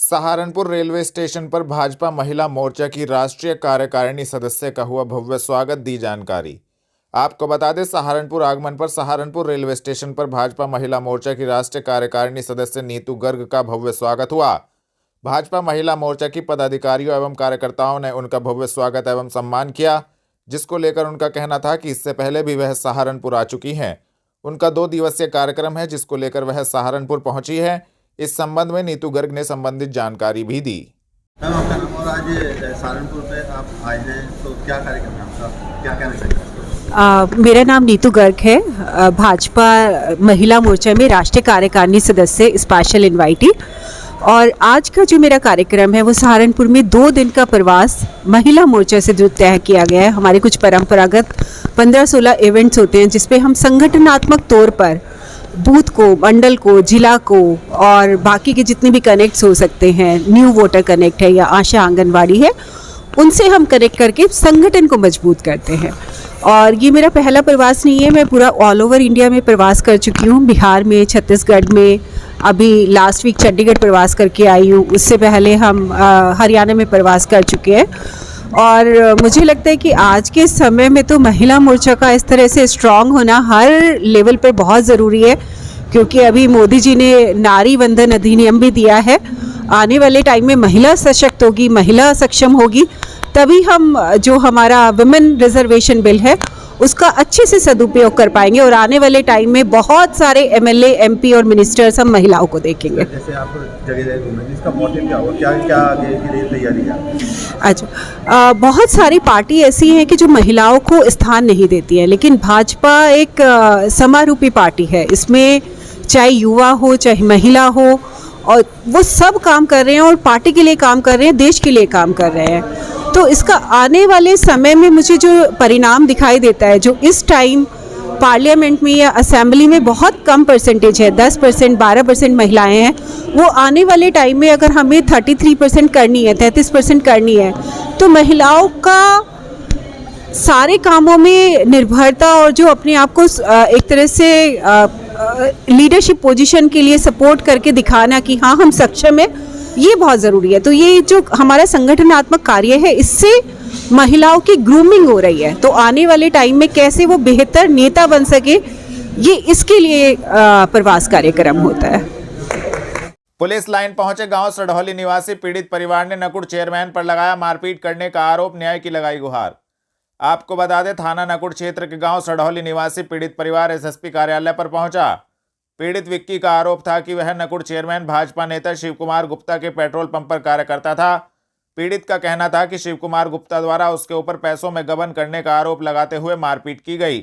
Saharanpur railway station पर भाजपा महिला मोर्चा की राष्ट्रीय कार्यकारिणी सदस्य का हुआ भव्य स्वागत। दी जानकारी। आपको बता दें, सहारनपुर आगमन पर सहारनपुर रेलवे स्टेशन पर भाजपा महिला मोर्चा की राष्ट्रीय कार्यकारिणी सदस्य नीतू गर्ग का भव्य स्वागत हुआ। भाजपा महिला मोर्चा की पदाधिकारियों एवं कार्यकर्ताओं ने उनका भव्य स्वागत एवं सम्मान किया, जिसको लेकर उनका कहना था कि इससे पहले भी वह सहारनपुर आ चुकी हैं। उनका 2 दिवसीय कार्यक्रम है, जिसको लेकर वह सहारनपुर पहुंची है। इस संबंध में नीतू गर्ग ने संबंधित जानकारी भी दी। मैम, आपका नाम और आज सहारनपुर पे आप आए हैं, तो क्या कार्यक्रम है आपका, क्या कहना चाहिए? मेरा नाम नीतू गर्ग है। भाजपा महिला मोर्चा में राष्ट्रीय कार्यकारिणी सदस्य स्पेशल इनवाइटी। और आज का जो मेरा कार्यक्रम है वो सहारनपुर में 2 दिन का प्रवास महिला मोर्चा से जो तय किया गया है। हमारे कुछ परंपरागत 15-16 इवेंट्स होते हैं, जिसपे हम संगठनात्मक तौर पर बूथ को, मंडल को, जिला को और बाकी के जितने भी कनेक्ट्स हो सकते हैं, न्यू वोटर कनेक्ट है या आशा आंगनवाड़ी है, उनसे हम कनेक्ट करके संगठन को मजबूत करते हैं। और ये मेरा पहला प्रवास नहीं है, मैं पूरा ऑल ओवर इंडिया में प्रवास कर चुकी हूँ। बिहार में, छत्तीसगढ़ में, अभी लास्ट वीक चंडीगढ़ प्रवास करके आई हूँ। उससे पहले हम हरियाणा में प्रवास कर चुके हैं। और मुझे लगता है कि आज के समय में तो महिला मोर्चा का इस तरह से स्ट्रांग होना हर लेवल पर बहुत ज़रूरी है, क्योंकि अभी मोदी जी ने नारी वंदन अधिनियम भी दिया है। आने वाले टाइम में महिला सशक्त होगी, महिला सक्षम होगी, तभी हम जो हमारा वुमेन रिजर्वेशन बिल है उसका अच्छे से सदुपयोग कर पाएंगे। और आने वाले टाइम में बहुत सारे एमएलए, एमपी और मिनिस्टर्स हम महिलाओं को देखेंगे। जैसे आप जगह घूमेंगे, इसका मोटिव क्या होगा, क्या आगे के लिए तैयारी है? अच्छा, बहुत सारी पार्टी ऐसी हैं कि जो महिलाओं को स्थान नहीं देती है, लेकिन भाजपा एक समारूपी पार्टी है। इसमें चाहे युवा हो, चाहे महिला हो, और वो सब काम कर रहे हैं और पार्टी के लिए काम कर रहे हैं, देश के लिए काम कर रहे हैं। तो इसका आने वाले समय में मुझे जो परिणाम दिखाई देता है, जो इस टाइम पार्लियामेंट में या असेंबली में बहुत कम परसेंटेज है, 10%, 12% महिलाएं हैं, वो आने वाले टाइम में अगर हमें 33% करनी है, 33% करनी है, तो महिलाओं का सारे कामों में निर्भरता और जो अपने आप को एक तरह से लीडरशिप पोजीशन के लिए सपोर्ट करके दिखाना कि हाँ हम सक्षम है, ये बहुत ज़रूरी है। तो ये जो हमारा संगठनात्मक कार्य है, इससे महिलाओं की ग्रूमिंग हो रही है। तो आने वाले टाइम में कैसे वो बेहतर नेता बन सके, ये इसके लिए प्रवास कार्यक्रम होता है। पुलिस लाइन पहुंचे गांव सड़हौली निवासी पीड़ित परिवार ने नकुड़ चेयरमैन पर लगाया मारपीट करने का आरोप, न्याय की लगाई गुहार। आपको बता दें, थाना नकुड़ क्षेत्र के गांव सड़हौली निवासी पीड़ित परिवार एसएसपी कार्यालय पर पहुंचा। पीड़ित विक्की का आरोप था कि वह नकुड़ चेयरमैन भाजपा नेता शिव कुमार गुप्ता के पेट्रोल पंप पर कार्य करता था। पीड़ित का कहना था कि शिव कुमार गुप्ता द्वारा उसके ऊपर पैसों में गबन करने का आरोप लगाते हुए मारपीट की गई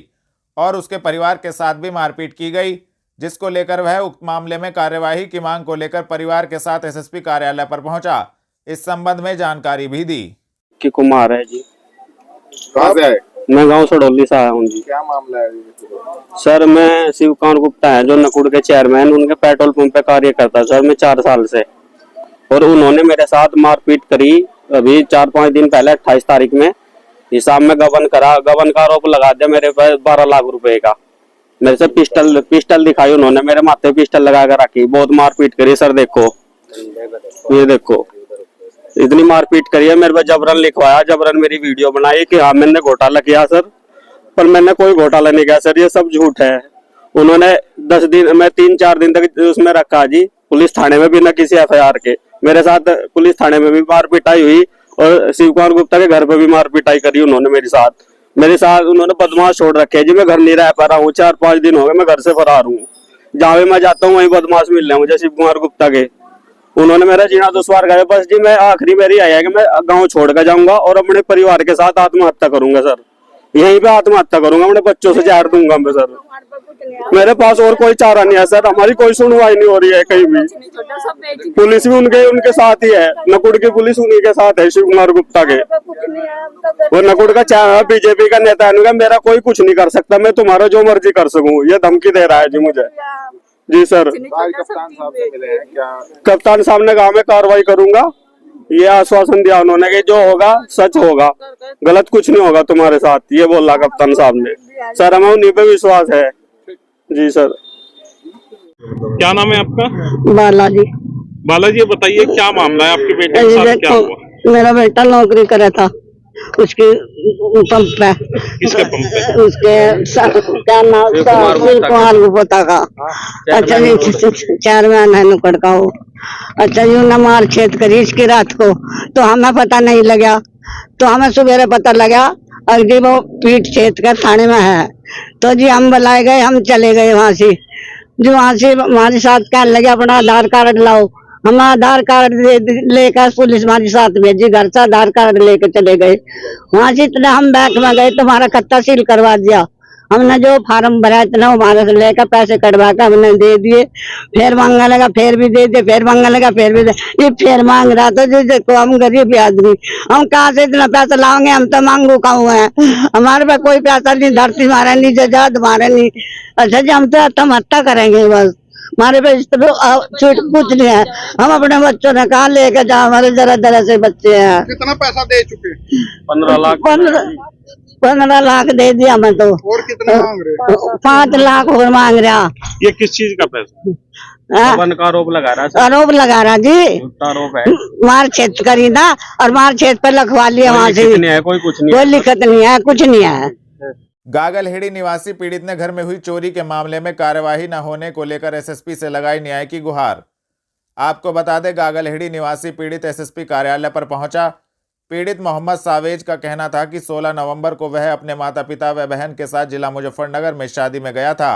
और उसके परिवार के साथ भी मारपीट की गई, जिसको लेकर वह उक्त मामले में कार्यवाही की मांग को लेकर परिवार के साथ एसएसपी कार्यालय पर पहुंचा। इस संबंध में जानकारी भी दी। कि कुमार है जी। कहाँ से आए? मैं गांव सड़ौली से आया हूँ जी। क्या मामला है? सर, मैं शिव कुमार गुप्ता है जो नकुड़ के चेयरमैन, उनके पेट्रोल पंप पे कार्य करता सर मैं 4 साल से। और उन्होंने मेरे साथ मारपीट करी अभी 4-5 दिन पहले 28 तारीख में। हिसाब में गबन का आरोप लगा दिया मेरे पे 12 लाख रुपए का। मेरे से पिस्टल दिखाई उन्होंने, मेरे माथे पिस्टल लगा कर रखी, बहुत मारपीट करी सर। देखो, ये देखो, इतनी मारपीट करी है। मेरे पे जबरन लिखवाया, जबरन मेरी वीडियो बनाई कि हाँ मैंने घोटाला किया सर, पर मैंने कोई घोटाला नहीं किया सर, ये सब झूठ है। उन्होंने 10 दिन, मैं 3-4 दिन तक उसमें रखा जी, पुलिस थाने में बिना किसी एफआईआर के। मेरे साथ पुलिस थाने में भी मार पिटाई हुई और शिव कुमार गुप्ता के घर पे भी मार पिटाई करी उन्होंने मेरे साथ उन्होंने बदमाश छोड़ रखे जी। मैं घर नहीं रह पा रहा हूँ, 4-5 दिन हो गए मैं घर से फरार हूँ। जहाँ भी मैं जाता हूँ वही बदमाश मिल रहे हैं मुझे शिव कुमार गुप्ता के। उन्होंने मेरा जीना दुश्वार किया। बस जी, मैं आखिरी मेरी आई है कि मैं गाँव छोड़ कर जाऊंगा और अपने परिवार के साथ आत्महत्या करूंगा सर। यहीं पे आत्महत्या करूंगा, अपने बच्चों से जहर दूंगा मैं सर। मेरे पास और कोई चारा नहीं है सर, हमारी कोई सुनवाई नहीं हो रही है कहीं भी। पुलिस भी उनके साथ ही है, नकुड़ की पुलिस उन्हीं के साथ है, शिव कुमार गुप्ता के। वो नकुड़ का बीजेपी का नेता है, मेरा कोई कुछ नहीं कर सकता, मैं तुम्हारा जो मर्जी कर सकूं, ये धमकी दे रहा है जी मुझे। जी सर, कप्तान साहब से मिले हैं क्या? कप्तान साहब ने कहा मैं कार्रवाई करूंगा, ये आश्वासन दिया उन्होंने कि जो होगा सच होगा, गलत कुछ नहीं होगा तुम्हारे साथ, ये बोला कप्तान साहब ने। सर हमें उन्हीं पे विश्वास है जी सर। क्या नाम है आपका? बालाजी। बालाजी ये बताइए क्या मामला है आपके बेटे के साथ, क्या हुआ? मेरा बेटा नौकरी करे था उसके पंप पे, किसके पंप पे? उसके क्या नाम शिव कुमार गुप्ता का। अच्छा जी, चेयरमैन है नुक्कड़ का वो। अच्छा जी, उन्हें मार छेद करी इसकी रात को, तो हमें पता नहीं लगा। तो हमें सवेरे पता लगा अगली वो पीठ छेद कर थाने में है। तो जी हम बुलाए गए, हम चले गए वहां से। जो वहां से हमारे साथ कहने लगे अपना आधार कार्ड लाओ। हम आधार कार्ड लेकर पुलिस हमारे साथ भेजी, घर से आधार कार्ड लेकर चले गए। वहां से इतना हम बैंक में गए तो हमारा खाता सील करवा दिया। हमने जो फार्म भरा इतना हमारे से लेकर पैसे कटवा कर हमने दे दिए। फिर मांगने लगा, फिर भी दे दिए, फिर मांगने लगा, फिर भी दे। ये फिर मांग रहा था। जो देखो हम गरीब आदमी, हम कहाँ से इतना पैसा लाओगे? हम तो मांगू खाऊ है, हमारे पास कोई पैसा नहीं, धरती मारे नहीं, जजाद मारे नहीं। अच्छा जी, हम तो आत्महत्या करेंगे बस, हमारे पे इस तरह कुछ नहीं है। हम अपने बच्चों ने कहा लेके जाओ, हमारे जरा जरा से बच्चे हैं। कितना पैसा दे चुके? 15 लाख दे दिया हमें तो। और कितने मांग रहे? 5 लाख और मांग रहा। ये किस चीज का पैसा? का आरोप लगा रहा है। आरोप लगा रहा जी, आरोप है मार छेद करी ना, और मार छेद पर लिखवा लिया वहाँ से। कोई कुछ नहीं, कोई लिखत नहीं है, कुछ नहीं है। गागलहेड़ी निवासी पीड़ित ने घर में हुई चोरी के मामले में कार्यवाही न होने को लेकर एसएसपी से लगाई न्याय की गुहार। आपको बता दें, गागलहेड़ी निवासी पीड़ित एसएसपी कार्यालय पर पहुंचा। पीड़ित मोहम्मद सावेज का कहना था कि 16 नवंबर को वह अपने माता पिता व बहन के साथ जिला मुजफ्फरनगर में शादी में गया था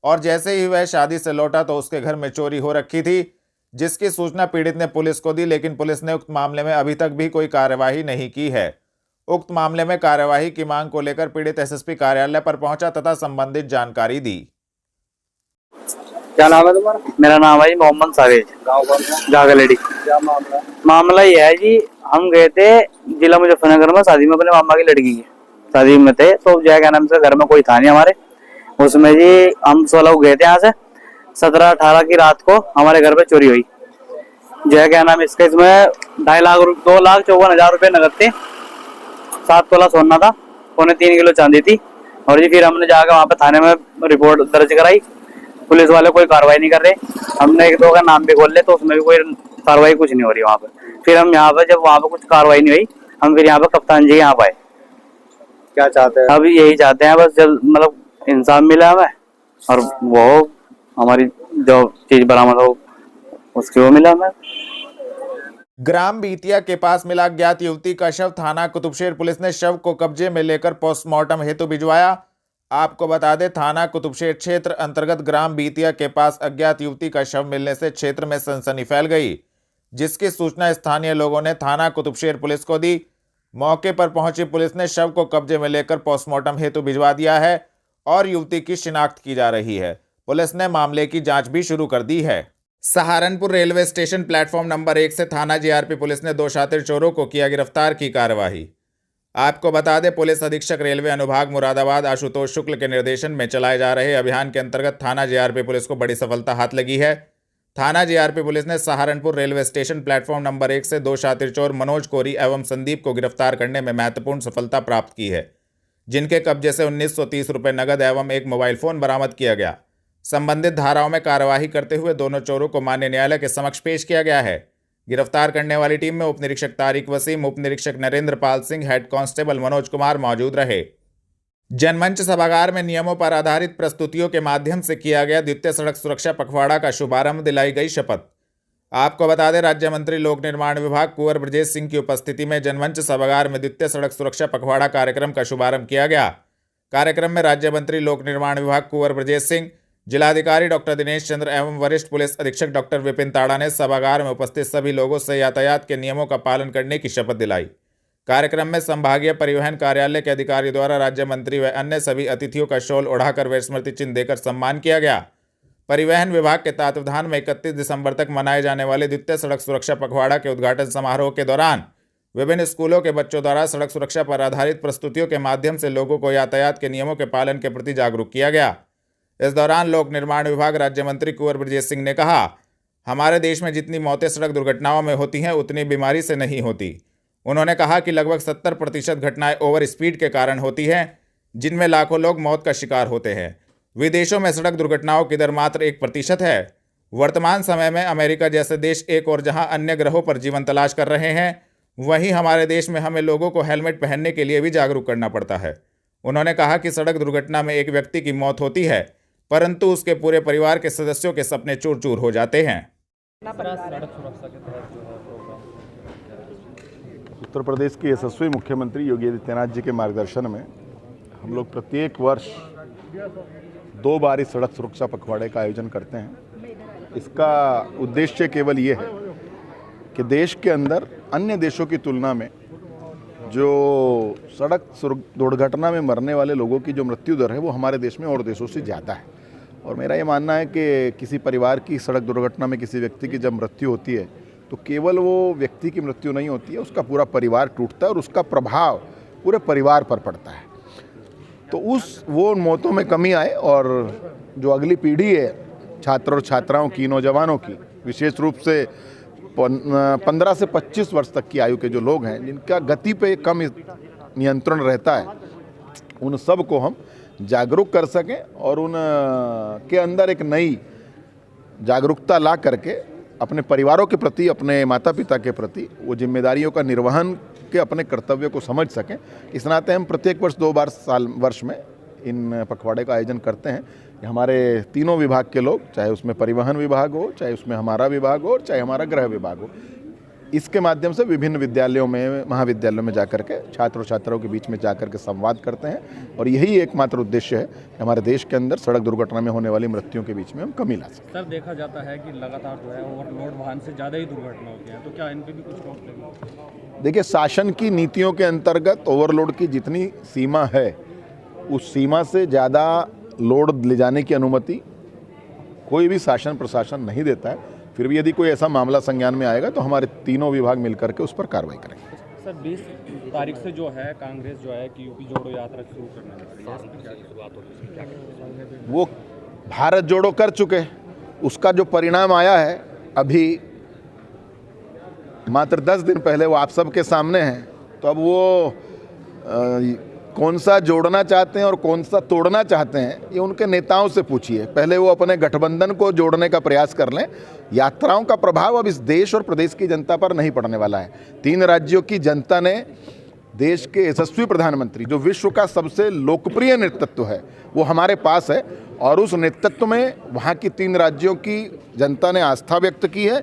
और जैसे ही वह शादी से लौटा तो उसके घर में चोरी हो रखी थी, जिसकी सूचना पीड़ित ने पुलिस को दी, लेकिन पुलिस ने उक्त मामले में अभी तक भी कोई कार्यवाही नहीं की है। उक्त मामले में कार्यवाही की मांग को लेकर पीड़ित एसएसपी कार्यालय पर पहुंचा तथा संबंधित जानकारी दी। क्या नाम है तुम्हारा? मेरा नाम है जी मोहम्मद सावेज, गागलहेड़ी। क्या मामला? मामला ये है जी, हम गए थे जिला मुजफ्फरनगर में शादी में, अपने मामा की लड़की की शादी में थे। तो जय क्या नाम से घर में कोई था नहीं हमारे, उसमें जी हम 16 को गए थे यहाँ से। 17-18 की रात को हमारे घर पे चोरी हुई। जय क्या नाम इसके, इसमें 2,54,000 रुपये नगद थे, 7 तोला सोना था, 3.25 किलो चांदी थी। और जी फिर हमने जाकर वहाँ पे थाने में रिपोर्ट दर्ज कराई। पुलिस वाले कोई कार्रवाई नहीं कर रहे। हमने 1-2 का नाम भी खोल ले तो उसमें भी कोई कार्रवाई कुछ नहीं हो रही वहाँ पे। फिर हम यहाँ पे, जब वहाँ पे कुछ कार्रवाई नहीं हुई, हम फिर यहाँ पे कप्तान जी यहाँ पे आए। क्या चाहते हैं? अभी यही चाहते हैं बस, जब मतलब इंसाफ मिला हमें और वो हमारी जो चीज बरामद हो उसकी वो मिला हमें। ग्राम बीतिया के पास मिला अज्ञात युवती का शव। थाना कुतुबशेर पुलिस ने शव को कब्जे में लेकर पोस्टमार्टम हेतु भिजवाया। आपको बता दें, थाना कुतुबशेर क्षेत्र अंतर्गत ग्राम बीतिया के पास अज्ञात युवती का शव मिलने से क्षेत्र में सनसनी फैल गई, जिसकी सूचना स्थानीय लोगों ने थाना कुतुबशेर पुलिस को दी। मौके पर पहुंची पुलिस ने शव को कब्जे में लेकर पोस्टमार्टम हेतु भिजवा दिया है और युवती की शिनाख्त की जा रही है। पुलिस ने मामले की जांच भी शुरू कर दी है। Saharanpur railway station platform number 1 से थाना जीआरपी पुलिस ने 2 शातिर चोरों को किया गिरफ्तार की कार्रवाई। आपको बता दें, पुलिस अधीक्षक रेलवे अनुभाग मुरादाबाद आशुतोष शुक्ल के निर्देशन में चलाए जा रहे अभियान के अंतर्गत थाना जीआरपी पुलिस को बड़ी सफलता हाथ लगी है। थाना जीआरपी पुलिस ने Saharanpur railway station platform number 1 से 2 शातिर चोर मनोज कोरी एवं संदीप को गिरफ्तार करने में महत्वपूर्ण सफलता प्राप्त की है, जिनके कब्जे से 1930 रुपये नगद एवं एक मोबाइल फोन बरामद किया गया। संबंधित धाराओं में कार्यवाही करते हुए दोनों चोरों को माननीय न्यायालय के समक्ष पेश किया गया है। गिरफ्तार करने वाली टीम में उप निरीक्षक तारिक वसीम, उप निरीक्षक नरेंद्र पाल सिंह, हेड कांस्टेबल मनोज कुमार मौजूद रहे। जनमंच सभागार में नियमों पर आधारित प्रस्तुतियों के माध्यम से किया गया द्वितीय सड़क सुरक्षा पखवाड़ा का शुभारंभ, दिलाई गई शपथ। आपको बता दें, राज्य मंत्री लोक निर्माण विभाग कुंवर ब्रजेश सिंह की उपस्थिति में जनमंच सभागार में द्वितीय सड़क सुरक्षा पखवाड़ा कार्यक्रम का शुभारंभ किया गया। कार्यक्रम में राज्य मंत्री लोक निर्माण विभाग कुंवर ब्रजेश सिंह, जिलाधिकारी डॉक्टर दिनेश चंद्र एवं वरिष्ठ पुलिस अधीक्षक डॉक्टर विपिन ताड़ा ने सभागार में उपस्थित सभी लोगों से यातायात के नियमों का पालन करने की शपथ दिलाई। कार्यक्रम में संभागीय परिवहन कार्यालय के अधिकारी द्वारा राज्य मंत्री व अन्य सभी अतिथियों का शॉल ओढ़ाकर व स्मृति चिन्ह देकर सम्मान किया गया। परिवहन विभाग के तत्वावधान में 31 दिसंबर तक मनाए जाने वाले द्वितीय सड़क सुरक्षा पखवाड़ा के उद्घाटन समारोह के दौरान विभिन्न स्कूलों के बच्चों द्वारा सड़क सुरक्षा पर आधारित प्रस्तुतियों के माध्यम से लोगों को यातायात के नियमों के पालन के प्रति जागरूक किया गया। इस दौरान लोक निर्माण विभाग राज्य मंत्री कुंवर ब्रजेश सिंह ने कहा, हमारे देश में जितनी मौतें सड़क दुर्घटनाओं में होती हैं उतनी बीमारी से नहीं होती। उन्होंने कहा कि लगभग 70% घटनाएं ओवर स्पीड के कारण होती हैं, जिनमें लाखों लोग मौत का शिकार होते हैं। विदेशों में सड़क दुर्घटनाओं की दर मात्र 1% है। वर्तमान समय में अमेरिका जैसे देश एक और जहां अन्य ग्रहों पर जीवन तलाश कर रहे हैं, वहीं हमारे देश में हमें लोगों को हेलमेट पहनने के लिए भी जागरूक करना पड़ता है। उन्होंने कहा कि सड़क दुर्घटना में एक व्यक्ति की मौत होती है, परंतु उसके पूरे परिवार के सदस्यों के सपने चूर चूर हो जाते हैं। उत्तर प्रदेश के यशस्वी मुख्यमंत्री योगी आदित्यनाथ जी के मार्गदर्शन में हम लोग प्रत्येक वर्ष 2 बार इस सड़क सुरक्षा पखवाड़े का आयोजन करते हैं। इसका उद्देश्य केवल ये है कि देश के अंदर अन्य देशों की तुलना में जो सड़क दुर्घटना में मरने वाले लोगों की जो मृत्यु दर है वो हमारे देश में और देशों से ज़्यादा है। और मेरा ये मानना है कि किसी परिवार की सड़क दुर्घटना में किसी व्यक्ति की जब मृत्यु होती है तो केवल वो व्यक्ति की मृत्यु नहीं होती है, उसका पूरा परिवार टूटता है और उसका प्रभाव पूरे परिवार पर पड़ता है। तो वो मौतों में कमी आए और जो अगली पीढ़ी है छात्र और छात्राओं की, नौजवानों की, विशेष रूप से 15 से 25 वर्ष तक की आयु के जो लोग हैं जिनका गति पे कम नियंत्रण रहता है, उन सब को हम जागरूक कर सकें और उन के अंदर एक नई जागरूकता ला करके अपने परिवारों के प्रति, अपने माता पिता के प्रति वो जिम्मेदारियों का निर्वहन के अपने कर्तव्य को समझ सकें। इस नाते हम प्रत्येक वर्ष 2 बार वर्ष में इन पखवाड़े का आयोजन करते हैं। हमारे तीनों विभाग के लोग, चाहे उसमें परिवहन विभाग हो, चाहे उसमें हमारा विभाग हो, चाहे हमारा गृह विभाग हो, इसके माध्यम से विभिन्न विद्यालयों में, महाविद्यालयों में जाकर के छात्र और छात्राओं के बीच में जाकर के संवाद करते हैं। और यही एकमात्र उद्देश्य है कि हमारे देश के अंदर सड़क दुर्घटना में होने वाली मृत्युओं के बीच में हम कमी ला सकें। सर, देखा जाता है कि लगातार जो है ओवरलोड वाहन से ज़्यादा ही दुर्घटना होती है, तो क्या इन पर भी कुछ रोक लगेगी? देखिए, शासन की नीतियों के अंतर्गत ओवरलोड की जितनी सीमा है उस सीमा से ज़्यादा लोड ले जाने की अनुमति कोई भी शासन प्रशासन नहीं देता है। फिर भी यदि कोई ऐसा मामला संज्ञान में आएगा तो हमारे तीनों विभाग मिलकर के उस पर कार्रवाई करेंगे। सर, 20 तारीख से जो है कांग्रेस जो है कि यूपी जोड़ो यात्रा शुरू करने वाली है, इसकी क्या शुरुआत होगी, क्या करेंगे? वो भारत जोड़ो कर चुके, उसका जो परिणाम आया है अभी मात्र 10 दिन पहले वो आप सबके सामने है। तो अब वो कौन सा जोड़ना चाहते हैं और कौन सा तोड़ना चाहते हैं ये उनके नेताओं से पूछिए। पहले वो अपने गठबंधन को जोड़ने का प्रयास कर लें। यात्राओं का प्रभाव अब इस देश और प्रदेश की जनता पर नहीं पड़ने वाला है। 3 राज्यों की जनता ने देश के यशस्वी प्रधानमंत्री, जो विश्व का सबसे लोकप्रिय नेतृत्व है, वो हमारे पास है और उस नेतृत्व में वहाँ की 3 राज्यों की जनता ने आस्था व्यक्त की है।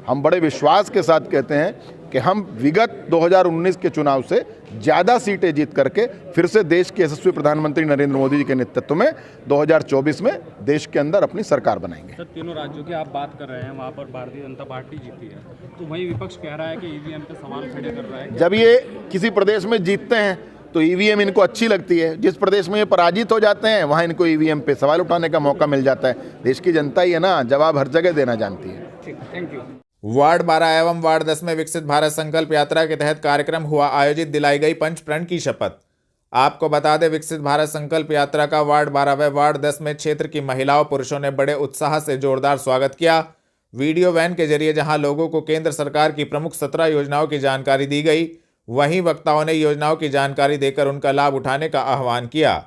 हम बड़े विश्वास के साथ कहते हैं कि हम विगत 2019 के चुनाव से ज़्यादा सीटें जीत करके फिर से देश के यशस्वी प्रधानमंत्री नरेंद्र मोदी जी के नेतृत्व में 2024 में देश के अंदर अपनी सरकार बनाएंगे। सर, तीनों राज्यों की आप बात कर रहे हैं, वहाँ पर भारतीय जनता पार्टी जीती है, तो वही विपक्ष कह रहा है कि ईवीएम पे सवाल खड़े कर रहा है। जब ये किसी प्रदेश में जीतते हैं तो ईवीएम इनको अच्छी लगती है, जिस प्रदेश में ये पराजित हो जाते हैं वहाँ इनको ईवीएम पे सवाल उठाने का मौका मिल जाता है। देश की जनता ही है ना, जवाब हर जगह देना जानती है। ठीक, थैंक यू। वार्ड 12 एवं वार्ड 10 में विकसित भारत संकल्प यात्रा के तहत कार्यक्रम हुआ आयोजित, दिलाई गई पंच प्रण की शपथ। आपको बता दें, विकसित भारत संकल्प यात्रा का वार्ड 12 व वार्ड 10 में क्षेत्र की महिलाओं पुरुषों ने बड़े उत्साह से जोरदार स्वागत किया। वीडियो वैन के जरिए जहां लोगों को केंद्र सरकार की प्रमुख 17 योजनाओं की जानकारी दी गई, वहीं वक्ताओं ने योजनाओं की जानकारी देकर उनका लाभ उठाने का आह्वान किया।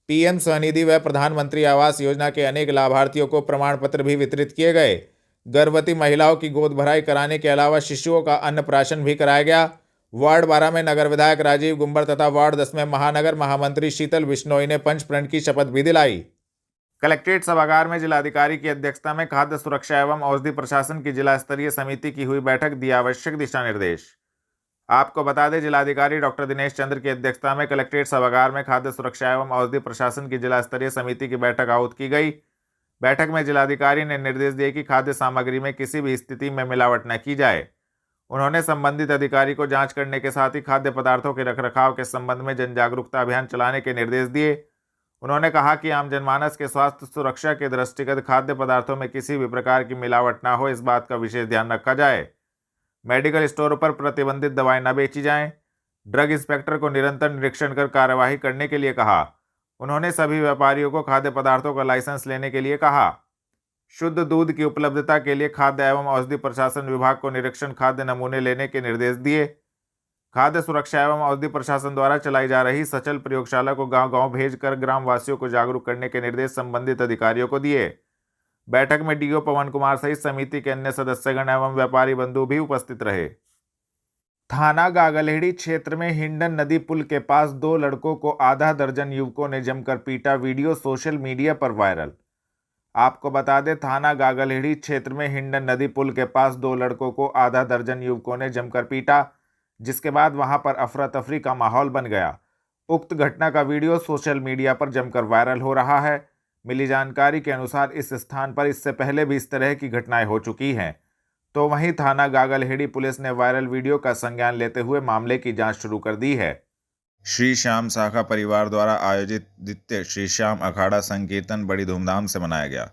पीएम स्वनिधि व प्रधानमंत्री आवास योजना के अनेक लाभार्थियों को प्रमाण पत्र भी वितरित किए गए। गर्भवती महिलाओं की गोद भराई कराने के अलावा शिशुओं का अन्नप्राशन भी कराया गया। वार्ड 12 में नगर विधायक राजीव गुंबर तथा वार्ड 10 में महानगर महामंत्री शीतल बिश्नोई ने पंच प्रण की शपथ भी दिलाई। कलेक्ट्रेट सभागार में जिलाधिकारी की अध्यक्षता में खाद्य सुरक्षा एवं औषधि प्रशासन की जिला स्तरीय समिति की हुई बैठक, दिया आवश्यक दिशा निर्देश। आपको बता दें, जिलाधिकारी डॉक्टर दिनेश चंद्र की अध्यक्षता में कलेक्ट्रेट सभागार में खाद्य सुरक्षा एवं औषधि प्रशासन की जिला स्तरीय समिति की बैठक आहूत की गई। बैठक में जिलाधिकारी ने निर्देश दिए कि खाद्य सामग्री में किसी भी स्थिति में मिलावट न की जाए। उन्होंने संबंधित अधिकारी को जांच करने के साथ ही खाद्य पदार्थों के रखरखाव के संबंध में जन जागरूकता अभियान चलाने के निर्देश दिए। उन्होंने कहा कि आम जनमानस के स्वास्थ्य सुरक्षा के दृष्टिगत खाद्य पदार्थों में किसी भी प्रकार की मिलावट न हो, इस बात का विशेष ध्यान रखा जाए। मेडिकल स्टोरों पर प्रतिबंधित दवाएं न बेची जाएं। ड्रग इंस्पेक्टर को निरंतर निरीक्षण कर कार्यवाही करने के लिए कहा। उन्होंने सभी व्यापारियों को खाद्य पदार्थों का लाइसेंस लेने के लिए कहा। शुद्ध दूध की उपलब्धता के लिए खाद्य एवं औषधि प्रशासन विभाग को निरीक्षण खाद्य नमूने लेने के निर्देश दिए। खाद्य सुरक्षा एवं औषधि प्रशासन द्वारा चलाई जा रही सचल प्रयोगशाला को गांव-गांव भेजकर ग्रामवासियों को जागरूक करने के निर्देश संबंधित अधिकारियों को दिए। बैठक में डीओ पवन कुमार सहित समिति के अन्य सदस्यगण एवं व्यापारी बंधु भी उपस्थित रहे। थाना गागलहेड़ी क्षेत्र में हिंडन नदी पुल के पास 2 लड़कों को आधा दर्जन युवकों ने जमकर पीटा, वीडियो सोशल मीडिया पर वायरल। आपको बता दें, थाना गागलहेड़ी क्षेत्र में हिंडन नदी पुल के पास 2 लड़कों को आधा दर्जन युवकों ने जमकर पीटा, जिसके बाद वहां पर अफरा तफरी का माहौल बन गया। उक्त घटना का वीडियो सोशल मीडिया पर जमकर वायरल हो रहा है। मिली जानकारी के अनुसार इस स्थान पर इससे पहले भी इस तरह की घटनाएं हो चुकी हैं। तो वहीं थाना गागलहेड़ी पुलिस ने वायरल वीडियो का संज्ञान लेते हुए मामले की जांच शुरू कर दी है। श्री श्याम शाखा परिवार द्वारा आयोजित द्वितीय श्री श्याम अखाड़ा संकीर्तन बड़ी धूमधाम से मनाया गया।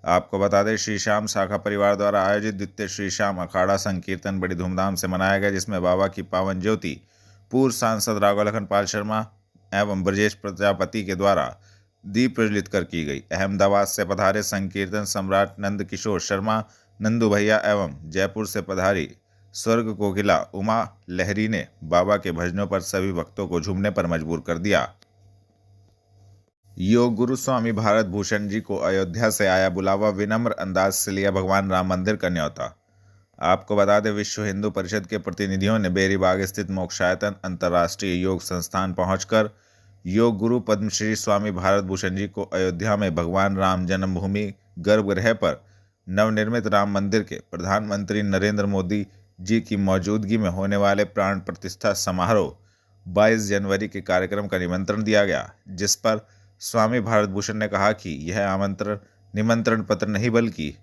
आपको बता दें, श्री श्याम शाखा परिवार द्वारा आयोजित द्वितीय श्री श्याम अखाड़ा संकीर्तन बड़ी धूमधाम से मनाया गया, जिसमें बाबा की पावन ज्योति पूर्व सांसद राघव लखन पाल शर्मा एवं ब्रजेश प्रजापति के द्वारा दीप प्रज्वलित कर की गई। अहमदाबाद से पधारे संकीर्तन सम्राट नंद किशोर शर्मा, नंदू भैया एवं जयपुर से पधारी स्वर्ग कोकिला उमा लहरी ने बाबा के भजनों पर सभी भक्तों को झूमने पर मजबूर कर दिया। योग गुरु स्वामी भारत भूषण जी को अयोध्या से आया बुलावा, विनम्र अंदाज से लिया भगवान राम मंदिर का न्योता। आपको बता दें, विश्व हिंदू परिषद के प्रतिनिधियों ने बेरीबाग स्थित मोक्षायतन अंतर्राष्ट्रीय योग संस्थान पहुंचकर योग गुरु पद्मश्री स्वामी भारत भूषण जी को अयोध्या में भगवान राम जन्मभूमि गर्भगृह पर नवनिर्मित राम मंदिर के प्रधानमंत्री नरेंद्र मोदी जी की मौजूदगी में होने वाले प्राण प्रतिष्ठा समारोह 22 जनवरी के कार्यक्रम का निमंत्रण दिया गया, जिस पर स्वामी भारत भूषण ने कहा कि यह निमंत्रण पत्र नहीं बल्कि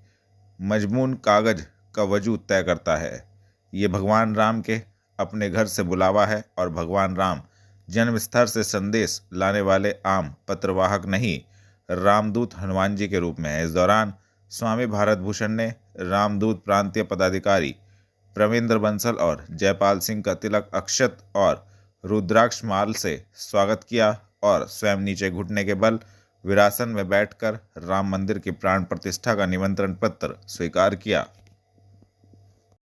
मजमून कागज का वजूद तय करता है। ये भगवान राम के अपने घर से बुलावा है और भगवान राम जन्म स्तर से संदेश लाने वाले आम पत्रवाहक नहीं, रामदूत हनुमान जी के रूप में है। इस दौरान स्वामी भारत भूषण ने रामदूत प्रांतीय पदाधिकारी प्रवींद्र बंसल और जयपाल सिंह का तिलक अक्षत और रुद्राक्ष माल से स्वागत किया और स्वयं नीचे घुटने के बल विरासन में बैठकर राम मंदिर की प्राण प्रतिष्ठा का निमंत्रण पत्र स्वीकार किया।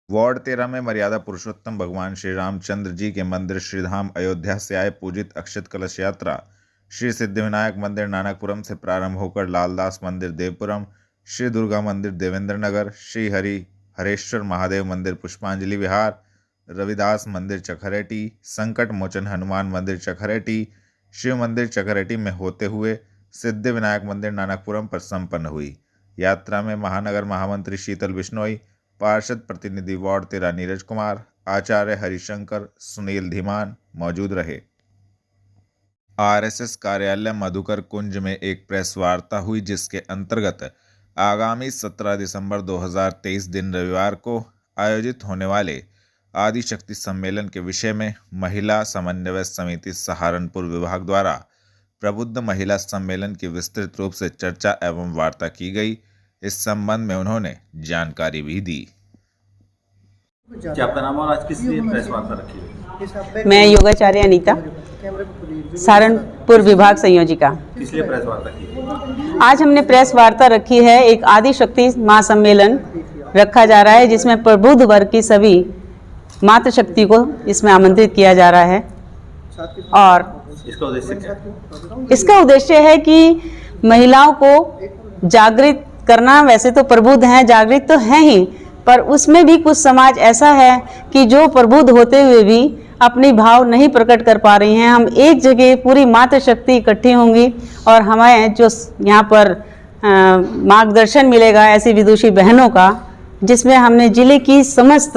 वार्ड 13 में मर्यादा पुरुषोत्तम भगवान श्री रामचंद्र जी के मंदिर श्रीधाम अयोध्या से आए पूजित अक्षत कलश यात्रा श्री सिद्धिविनायक मंदिर नानकपुरम से प्रारंभ होकर लालदास मंदिर देवपुरम, श्री दुर्गा मंदिर देवेंद्र नगर, श्री हरेश्वर महादेव मंदिर पुष्पांजलि विहार, रविदास मंदिर चखरेटी, संकट मोचन हनुमान मंदिर चखरेटी, शिव मंदिर चखरेटी में होते हुए सिद्धिविनायक मंदिर नानकपुरम पर संपन्न हुई। यात्रा में महानगर महामंत्री शीतल बिश्नोई, पार्षद प्रतिनिधि वार्ड 13 नीरज कुमार, आचार्य हरिशंकर, सुनील धीमान मौजूद रहे। आरएसएस कार्यालय मधुकर कुंज में एक प्रेस वार्ता हुई, जिसके अंतर्गत आगामी 17 दिसंबर 2023 दिन रविवार को आयोजित होने वाले आदिशक्ति सम्मेलन के विषय में महिला समन्वय समिति सहारनपुर विभाग द्वारा प्रबुद्ध महिला सम्मेलन की विस्तृत रूप से चर्चा एवं वार्ता की गई। इस संबंध में उन्होंने जानकारी भी दी। क्या आपका नाम और आज किस लिए प्रेस वार्ता रखी है? मैं योगाचार्य अनीता, सहारनपुर विभाग संयोजिका। किस लिए प्रेस वार्ता की है? आज हमने प्रेस वार्ता रखी है, एक आदिशक्ति महासम्मेलन रखा जा रहा है, जिसमें प्रबुद्ध वर्ग की सभी मातृशक्ति को इसमें आमंत्रित किया जा रहा है। और इसका उद्देश्य क्या है? इसका उद्देश्य है कि महिलाओं को जागृत करना। वैसे तो प्रबुद्ध हैं, जागृत तो हैं ही, पर उसमें भी कुछ समाज ऐसा है कि जो प्रबुद्ध होते हुए भी अपनी भाव नहीं प्रकट कर पा रही हैं। हम एक जगह पूरी मातृशक्ति इकट्ठी होंगी और हमें जो यहाँ पर मार्गदर्शन मिलेगा ऐसी विदुषी बहनों का, जिसमें हमने जिले की समस्त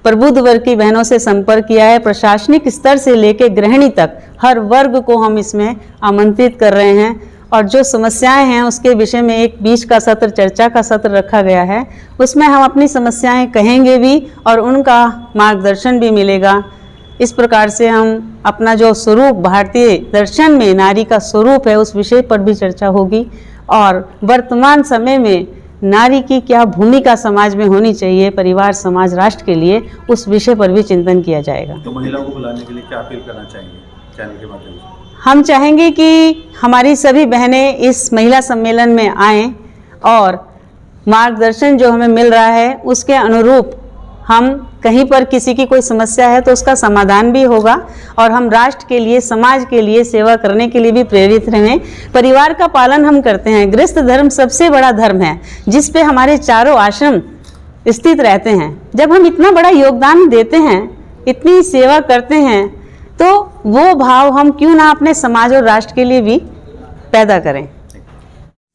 प्रबुद्ध वर्ग की बहनों से संपर्क किया है। प्रशासनिक स्तर से लेकर गृहिणी तक हर वर्ग को हम इसमें आमंत्रित कर रहे हैं और जो समस्याएं हैं उसके विषय में एक बीच का सत्र, चर्चा का सत्र रखा गया है। उसमें हम अपनी समस्याएं कहेंगे भी और उनका मार्गदर्शन भी मिलेगा। इस प्रकार से हम अपना जो स्वरूप भारतीय दर्शन में नारी का स्वरूप है उस विषय पर भी चर्चा होगी और वर्तमान समय में नारी की क्या भूमिका समाज में होनी चाहिए, परिवार, समाज, राष्ट्र के लिए, उस विषय पर भी चिंतन किया जाएगा। तो महिलाओं को बुलाने के लिए क्या अपील करना चाहेंगे चैनल के माध्यम से? हम चाहेंगे कि हमारी सभी बहनें इस महिला सम्मेलन में आएं और मार्गदर्शन जो हमें मिल रहा है उसके अनुरूप हम कहीं पर किसी की कोई समस्या है तो उसका समाधान भी होगा और हम राष्ट्र के लिए, समाज के लिए सेवा करने के लिए भी प्रेरित रहें। परिवार का पालन हम करते हैं। गृहस्थ धर्म सबसे बड़ा धर्म है जिस पे हमारे चारों आश्रम स्थित रहते हैं। जब हम इतना बड़ा योगदान देते हैं, इतनी सेवा करते हैं, तो वो भाव हम क्यों ना अपने समाज और राष्ट्र के लिए भी पैदा करें।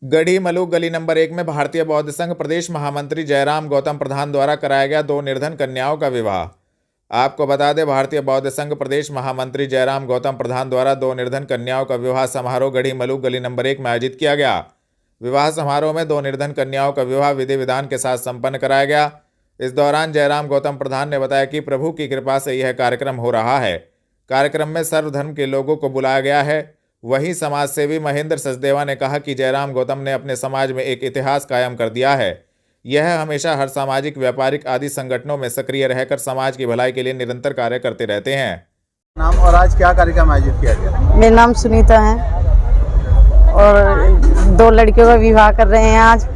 गढ़ी मलूक गली नंबर 1 में भारतीय बौद्ध संघ प्रदेश महामंत्री जयराम गौतम प्रधान द्वारा कराया गया 2 निर्धन कन्याओं का विवाह। आपको बता दें, भारतीय बौद्ध संघ प्रदेश महामंत्री जयराम गौतम प्रधान द्वारा 2 निर्धन कन्याओं का विवाह समारोह गढ़ी मलूक गली नंबर 1 में आयोजित किया गया। विवाह समारोह में 2 निर्धन कन्याओं का विवाह विधि विधान के साथ संपन्न कराया गया। इस दौरान जयराम गौतम प्रधान ने बताया कि प्रभु की कृपा से यह कार्यक्रम हो रहा है। कार्यक्रम में सर्वधर्म के लोगों को बुलाया गया है। वहीं समाज सेवी महेंद्र सचदेवा ने कहा कि जयराम गौतम ने अपने समाज में एक इतिहास कायम कर दिया है। यह हमेशा हर सामाजिक, व्यापारिक आदि संगठनों में सक्रिय रहकर समाज की भलाई के लिए निरंतर कार्य करते रहते हैं। नाम और आज क्या कार्यक्रम आयोजित किया गया? मेरा नाम सुनीता है और 2 लड़कियों का विवाह कर रहे हैं आज।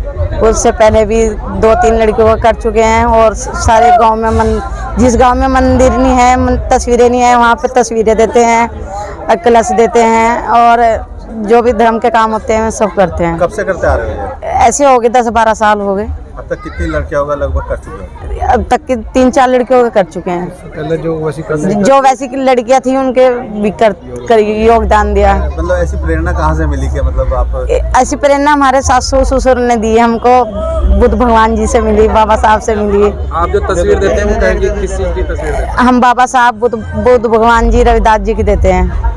उससे पहले भी 2-3 लड़कियों का कर चुके हैं और सारे गांव में जिस गांव में मंदिर नहीं है, तस्वीरें नहीं है, वहाँ पे तस्वीरें देते हैं, कलश देते हैं और जो भी धर्म के काम होते हैं सब करते हैं। कब से करते आ रहे हो? ऐसे हो गए 10-12 साल हो गए। अब तक कितनी लड़कियों का लगभग कर चुके हैं? अब तक की 3-4 लड़कियों का कर चुके हैं। पहले जो वैसी लड़कियां थी उनके भी कर योगदान दिया। मतलब ऐसी प्रेरणा कहाँ से मिली? कि मतलब आप ऐसी प्रेरणा हमारे सासू ससुर ने दी हमको। बुद्ध भगवान जी से मिली, बाबा साहब से मिली। आप जो तस्वीर देते हैं वो कहेंगे किस चीज की तस्वीर देते हैं? हम बाबा साहब, बुद्ध भगवान जी, रविदास जी की देते हैं।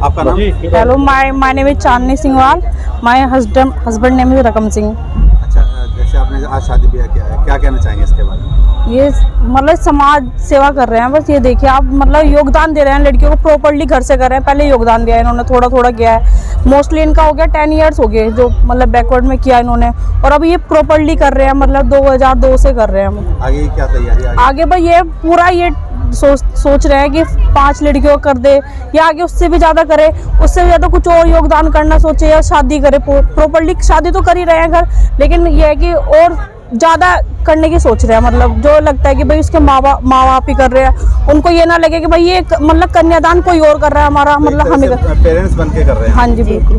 आपका नाम? Hello, my name is Chandni Singhwal. My husband name is रकम सिंह। अच्छा, जैसे आपने आज शादी ब्याह किया है, क्या कहना चाहेंगे इसके बारे में? ये मतलब समाज सेवा कर रहे हैं। बस ये देखिए आप, मतलब योगदान दे रहे हैं लड़कियों को, प्रॉपर्ली घर से कर रहे हैं। पहले योगदान दिया है इन्होंने, थोड़ा थोड़ा किया है। मोस्टली इनका हो गया 10 ईयर्स हो गए जो मतलब बैकवर्ड में किया इन्होंने, और अब ये प्रॉपर्ली कर रहे हैं, मतलब 2002 से कर रहे हैं। आगे क्या तैयारी? आगे भाई ये पूरा ये सोच रहे हैं कि 5 लड़कियों कर दे या आगे उससे भी ज़्यादा करे, उससे भी ज़्यादा कुछ और योगदान करना सोचे या शादी करे। प्रॉपर्ली शादी तो कर ही रहे हैं घर, लेकिन ये है कि और ज़्यादा करने की सोच रहे हैं। मतलब जो लगता है कि भाई उसके माँ बाप ही कर रहे हैं, उनको ये ना लगे कि भाई ये मतलब कन्यादान कोई और कर रहा है हमारा, मतलब हमें पेरेंट्स बन के कर रहे हैं। हाँ जी बिल्कुल।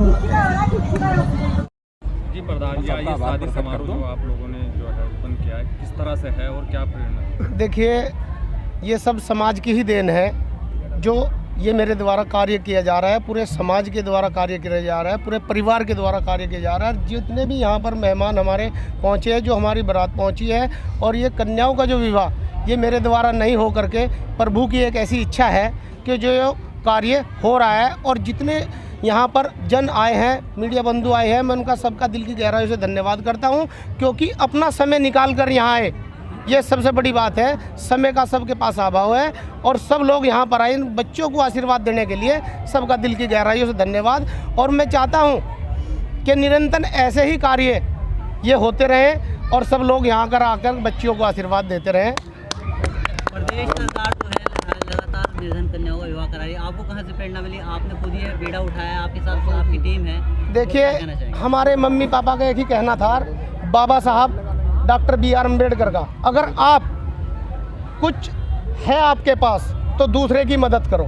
जी प्रधान जी, ये शादी समारोह जो आप लोगों ने जो है ओपन किया है, किस तरह से है और क्या प्रेरणा? देखिए, ये सब समाज की ही देन है। जो ये मेरे द्वारा कार्य किया जा रहा है, पूरे समाज के द्वारा कार्य किया जा रहा है, पूरे परिवार के द्वारा कार्य किया जा रहा है। जितने भी यहाँ पर मेहमान हमारे पहुँचे हैं, जो हमारी बारात पहुँची है, और ये कन्याओं का जो विवाह, ये मेरे द्वारा नहीं हो करके प्रभु की एक ऐसी इच्छा है कि जो कार्य हो रहा है। और जितने यहाँ पर जन आए हैं, मीडिया बंधु आए हैं, मैं उनका सबका दिल की गहराई से धन्यवाद करता हूँ, क्योंकि अपना समय निकाल कर यहाँ आए, ये सबसे बड़ी बात है। समय का सबके पास अभाव है और सब लोग यहाँ पर आए बच्चों को आशीर्वाद देने के लिए। सबका दिल की गहराइयों से धन्यवाद। और मैं चाहता हूँ कि निरंतर ऐसे ही कार्य ये होते रहें और सब लोग यहाँ कर आकर बच्चियों को आशीर्वाद देते रहें। प्रदेश सरकार जो है लगातार निर्धन कन्याओं का विवाह करा रही है, आपको कहाँ से प्रेरणा मिली? आपने खुद ये बीड़ा उठाया, आपके साथ आपकी टीम है। देखिए, हमारे मम्मी पापा का एक ही कहना था, बाबा साहब डॉक्टर BR अम्बेडकर का, अगर आप कुछ है आपके पास तो दूसरे की मदद करो।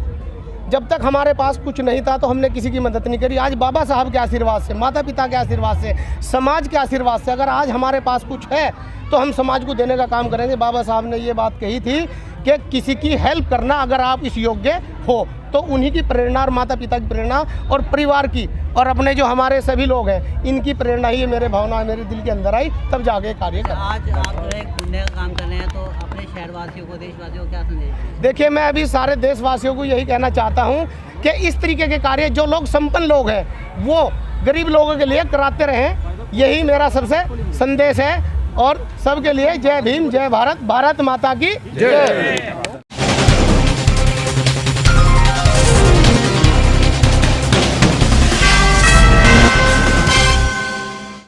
जब तक हमारे पास कुछ नहीं था तो हमने किसी की मदद नहीं करी। आज बाबा साहब के आशीर्वाद से, माता पिता के आशीर्वाद से, समाज के आशीर्वाद से अगर आज हमारे पास कुछ है तो हम समाज को देने का काम करेंगे। बाबा साहब ने ये बात कही थी कि किसी की हेल्प करना अगर आप इस योग्य हो तो उन्हीं की प्रेरणा और माता पिता की प्रेरणा और परिवार की और अपने जो हमारे सभी लोग हैं इनकी प्रेरणा ही मेरे भावना मेरे दिल के अंदर आई, तब जाके कार्य कर। आज आप जो है पुण्य का काम कर रहे हैं, तो अपने शहरवासियों को, देशवासियों को क्या संदेश? देखिए, मैं अभी सारे देशवासियों को यही कहना चाहता हूँ कि इस तरीके के कार्य जो लोग संपन्न लोग हैं वो गरीब लोगों के लिए कराते रहें, यही मेरा सबसे संदेश है। और सबके लिए जय भीम, जय भारत, भारत माता की जय।